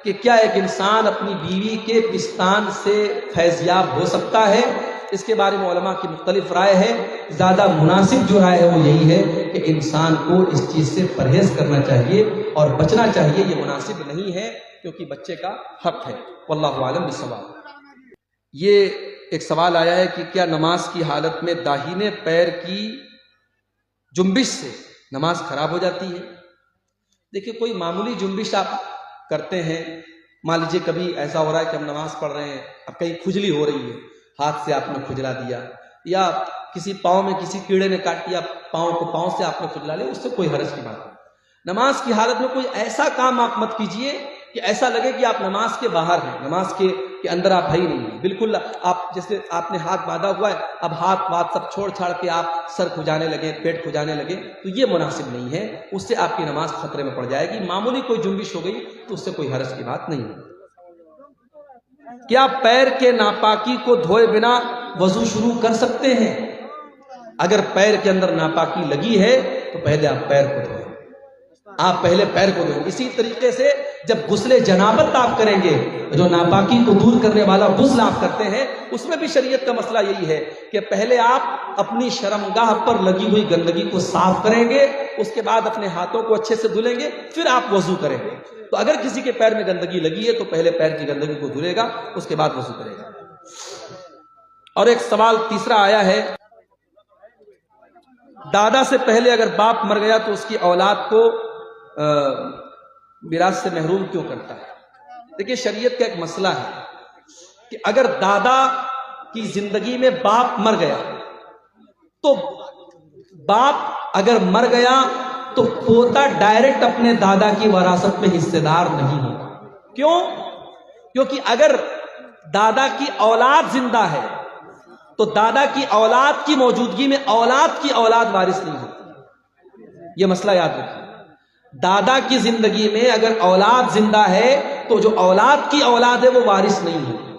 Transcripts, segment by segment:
کہ کیا ایک انسان اپنی بیوی کے پستان سے فیضیاب ہو سکتا ہے؟ اس کے بارے میں علماء کی مختلف رائے ہے۔ زیادہ مناسب جو رائے ہے وہ یہی ہے کہ انسان کو اس چیز سے پرہیز کرنا چاہیے اور بچنا چاہیے، یہ مناسب نہیں ہے کیونکہ بچے کا حق ہے۔ واللہ اعلم بالصواب۔ یہ ایک سوال آیا ہے کہ کیا نماز کی حالت میں داہنے پیر کی جنبش سے نماز خراب ہو جاتی ہے؟ دیکھیں، کوئی معمولی جنبش آپ کرتے ہیں، مان لیجیے کبھی ایسا ہو رہا ہے کہ ہم نماز پڑھ رہے ہیں، اب کہیں کھجلی ہو رہی ہے، ہاتھ سے آپ نے کھجلا دیا، یا کسی پاؤں میں کسی کیڑے نے کاٹ دیا، پاؤں سے آپ نے کھجلا لیا، اس سے کوئی حرج کی بات نہیں۔ نماز کی حالت میں کوئی ایسا کام آپ مت کیجئے کہ ایسا لگے کہ آپ نماز کے باہر ہیں، نماز کے اندر آپ ہے ہی نہیں ہیں۔ بالکل آپ جیسے آپ نے ہاتھ باندھا ہوا ہے، اب ہاتھ سب چھوڑ چھاڑ کے آپ سر کھجانے لگے، پیٹ کھجانے لگے، تو یہ مناسب نہیں ہے، اس سے آپ کی نماز خطرے میں پڑ جائے گی۔ معمولی کوئی جنبش ہو گئی تو اس سے کوئی حرج کی بات نہیں ہے۔ کیا پیر کے ناپاکی کو دھوئے بنا وضو شروع کر سکتے ہیں؟ اگر پیر کے اندر ناپاکی لگی ہے تو پہلے آپ پیر کو دھوئیں، آپ پہلے پیر کو دھوئیں۔ اسی طریقے سے جب غسل جنابت آپ کریں گے، جو ناپاکی کو دور کرنے والا غسل آپ کرتے ہیں، اس میں بھی شریعت کا مسئلہ یہی ہے کہ پہلے آپ اپنی شرمگاہ پر لگی ہوئی گندگی کو صاف کریں گے، اس کے بعد اپنے ہاتھوں کو اچھے سے دھلیں گے، پھر آپ وضو کریں گے۔ تو اگر کسی کے پیر میں گندگی لگی ہے تو پہلے پیر کی گندگی کو دھلے گا، اس کے بعد وضو کرے گا۔ اور ایک سوال تیسرا آیا ہے، دادا سے پہلے اگر باپ مر گیا تو اس کی اولاد کو میراث سے محروم کیوں کرتا ہے؟ دیکھیے، شریعت کا ایک مسئلہ ہے کہ اگر دادا کی زندگی میں باپ مر گیا تو باپ اگر مر گیا تو پوتا ڈائریکٹ اپنے دادا کی وراثت میں حصے دار نہیں ہوگا۔ کیوں؟ کیونکہ اگر دادا کی اولاد زندہ ہے تو دادا کی اولاد کی موجودگی میں اولاد کی اولاد وارث نہیں ہوتی۔ یہ مسئلہ یاد رکھیے، دادا کی زندگی میں اگر اولاد زندہ ہے تو جو اولاد کی اولاد ہے وہ وارث نہیں ہوتی۔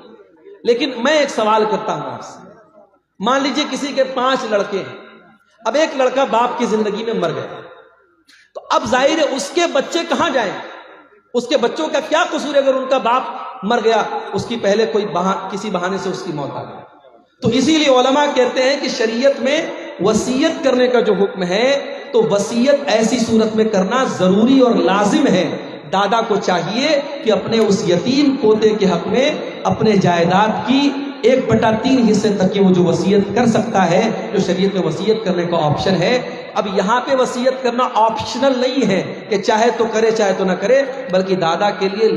لیکن میں ایک سوال کرتا ہوں آپ سے، مان لیجئے کسی کے 5 لڑکے ہیں، اب ایک لڑکا باپ کی زندگی میں مر گیا، تو اب ظاہر ہے اس کے بچے کہاں جائیں؟ اس کے بچوں کا کیا قصور ہے اگر ان کا باپ مر گیا، اس کی پہلے کسی بہانے سے اس کی موت آ گئی؟ تو اسی لیے علماء کہتے ہیں کہ شریعت میں وصیت کرنے کا جو حکم ہے تو وصیت ایسی صورت میں کرنا ضروری اور لازم ہے۔ دادا کو چاہیے کہ اپنے اس یتیم پوتے کے حق میں اپنے جائیداد کی 1/3 حصے تک کی وہ جو وصیت کر سکتا ہے، جو شریعت میں وصیت کرنے کا آپشن ہے۔ اب یہاں پہ وصیت کرنا آپشنل نہیں ہے کہ چاہے تو کرے چاہے تو نہ کرے، بلکہ دادا کے لیے